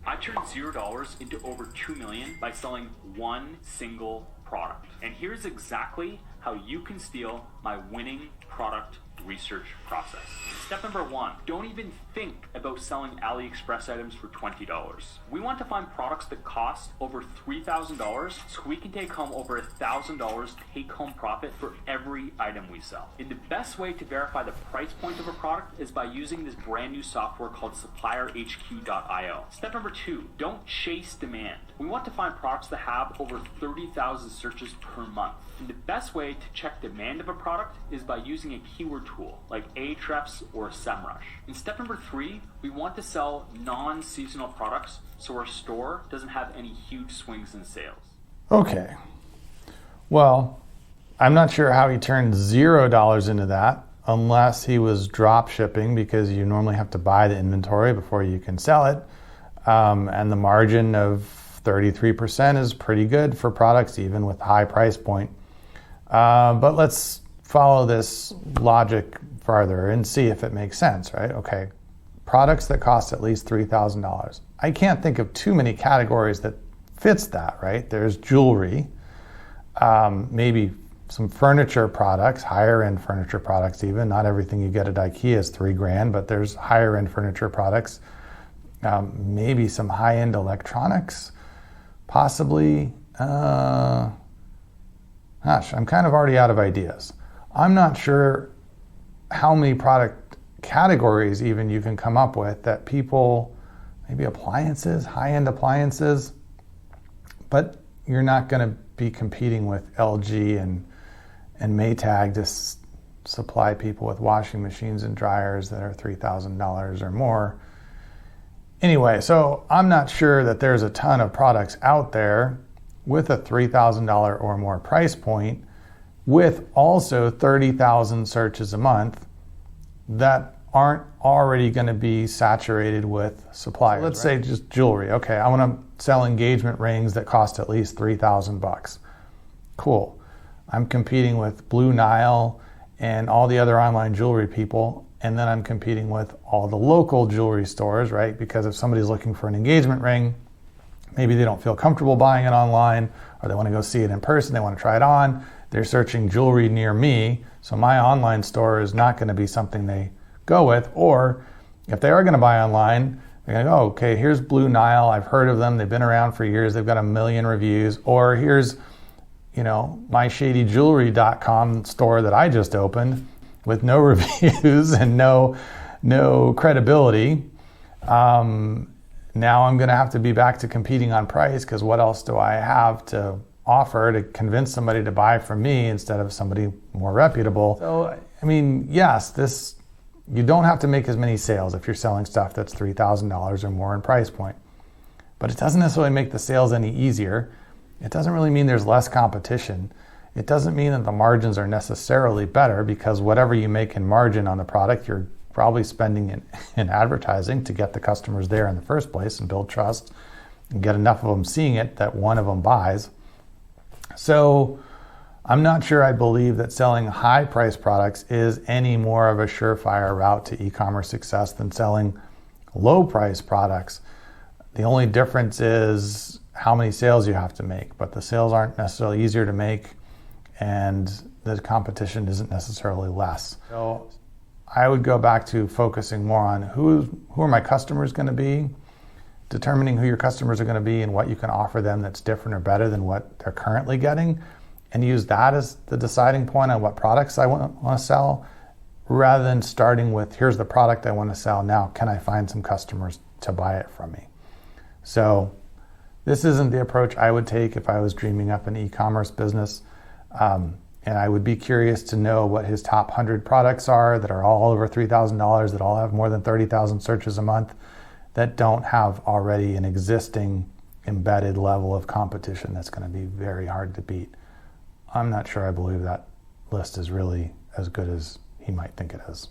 I turned $0 into over 2 million by selling one single product. And here's exactly how you can steal my winning product research process. Step number 1, don't even think about selling AliExpress items for $20. We want to find products that cost over $3,000 so we can take home over $1,000 take home profit for every item we sell. And the best way to verify the price point of a product is by using this brand new software called supplierhq.io. Step number 2, don't chase demand. We want to find products that have over 30,000 searches per month. And the best way to check demand of a product is by using a keyword tool like Ahrefs or SEMrush. In step number 3, we want to sell non-seasonal products so our store doesn't have any huge swings in sales. Okay. Well, I'm not sure how he turned $0 into that unless he was drop shipping, because you normally have to buy the inventory before you can sell it. And the margin of 33% is pretty good for products even with high price point. But let's follow this logic farther and see if it makes sense, right? Okay, products that cost at least $3,000. I can't think of too many categories that fits that, right? There's jewelry, maybe some furniture products, higher end furniture products even. Not everything you get at IKEA is $3,000, but there's higher end furniture products. Maybe some high end electronics, possibly. Gosh, I'm kind of already out of ideas. I'm not sure how many product categories even you can come up with that people, maybe appliances, high-end appliances, but you're not going to be competing with LG and Maytag to supply people with washing machines and dryers that are $3,000 or more. Anyway, so I'm not sure that there's a ton of products out there with a $3,000 or more price point, with also 30,000 searches a month that aren't already going to be saturated with suppliers. Let's say just jewelry. Okay, I want to sell engagement rings that cost at least $3,000. Cool. I'm competing with Blue Nile and all the other online jewelry people, and then I'm competing with all the local jewelry stores, right? Because if somebody's looking for an engagement ring, maybe they don't feel comfortable buying it online, or they want to go see it in person, they want to try it on. They're searching jewelry near me, so my online store is not going to be something they go with. Or if they are going to buy online, they're going to go, okay, here's Blue Nile, I've heard of them, they've been around for years, they've got 1 million reviews. Or here's, myshadyjewelry.com store that I just opened with no reviews and no credibility. Now I'm going to have to be back to competing on price, because what else do I have to offer to convince somebody to buy from me instead of somebody more reputable? So, yes, you don't have to make as many sales if you're selling stuff that's $3,000 or more in price point. But it doesn't necessarily make the sales any easier. It doesn't really mean there's less competition. It doesn't mean that the margins are necessarily better, because whatever you make in margin on the product, you're probably spending in advertising to get the customers there in the first place and build trust and get enough of them seeing it that one of them buys. So I'm not sure I believe that selling high price products is any more of a surefire route to e-commerce success than selling low price products. The only difference is how many sales you have to make, but the sales aren't necessarily easier to make, and the competition isn't necessarily less. So I would go back to focusing more on who are my customers going to be, determining who your customers are going to be and what you can offer them that's different or better than what they're currently getting, and use that as the deciding point on what products I want to sell, rather than starting with, here's the product I want to sell, now can I find some customers to buy it from me? So this isn't the approach I would take if I was dreaming up an e-commerce business. And I would be curious to know what his top 100 products are that are all over $3,000, that all have more than 30,000 searches a month, that don't have already an existing embedded level of competition that's going to be very hard to beat. I'm not sure I believe that list is really as good as he might think it is.